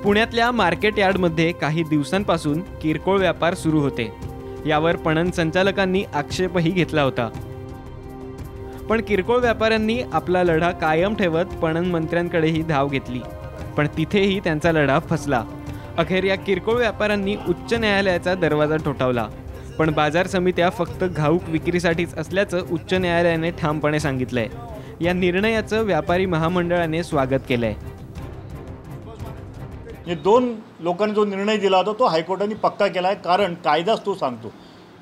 पुण्यातल्या मार्केट यार्डमध्ये काही दिवसांपासून किरकोळ व्यापार सुरू होते। यावर पणन संचालकांनी आक्षेपही घेतला होता। पण किरकोळ व्यापाऱ्यांनी आपला लढा कायम ठेवत पणन मंत्र्यांकडेही धाव घेतली, पण तिथेही त्यांचा लढा फसला। अखेर या किरकोळ व्यापाऱ्यांनी उच्च न्यायालयाचा दरवाजा ठोठावला, पण बाजार समित्या फक्त घाऊक विक्रीसाठीच असल्याचं उच्च न्यायालयाने ठामपणे सांगितलंय। या निर्णयाचं व्यापारी महामंडळाने स्वागत केलंय। हे दोन लोकांनी जो निर्णय दिला होता तो हायकोर्टाने पक्का केला आहे, कारण कायदाच तो सांगतो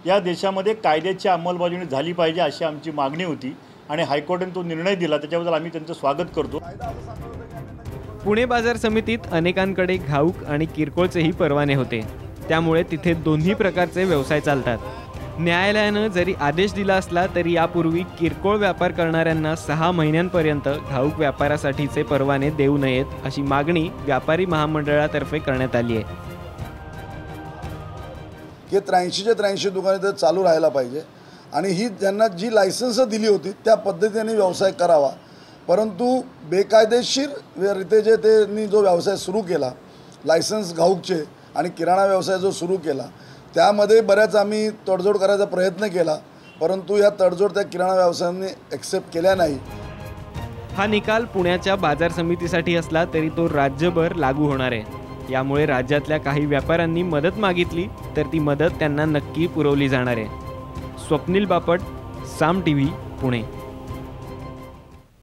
या देशामध्ये कायद्याची अंमलबजावणी झाली पाहिजे अशी आमची मागणी होती आणि हायकोर्टाने तो निर्णय दिला, त्याच्याबद्दल आम्ही त्यांचं स्वागत करतो। पुणे बाजार समितीत अनेकांकडे घाऊक आणि किरकोळचेही परवाने होते, त्यामुळे तिथे दोन्ही प्रकारचे व्यवसाय चालतात। न्यायालयानं जरी आदेश दिला असला तरी यापूर्वी किरकोळ व्यापार करणाऱ्यांना 6 महिन्यांपर्यंत घाऊक व्यापारासाठीचे परवाने देऊ नयेत अशी मागणी व्यापारी महामंडळातर्फे करण्यात आली आहे। की 83च्या 83 दुकाने तर चालू राहायला पाहिजे आणि ही ज्यांना जी लायसन्स दिली होती त्या पद्धतीने व्यवसाय करावा, परंतु बेकायदेशीररित्या जे त्यांनी जो व्यवसाय सुरू केला, लायसन्स घाऊकचे आणि किराणा व्यवसाय जो सुरू केला, त्यामध्ये बऱ्याच आम्ही तडजोड करायचा प्रयत्न केला, परंतु या तडजोड त्या किराणा व्यवसायांनी एक्सेप्ट केल्या नाही। हा निकाल पुण्याच्या बाजार समितीसाठी असला तरी तो राज्यभर लागू होणार आहे। यामुळे राज्यातल्या काही व्यापाऱ्यांनी मदत मागितली तर ती मदत त्यांना नक्की पुरवली जाणार आहे। स्वप्नील बापट, साम टीव्ही, पुणे।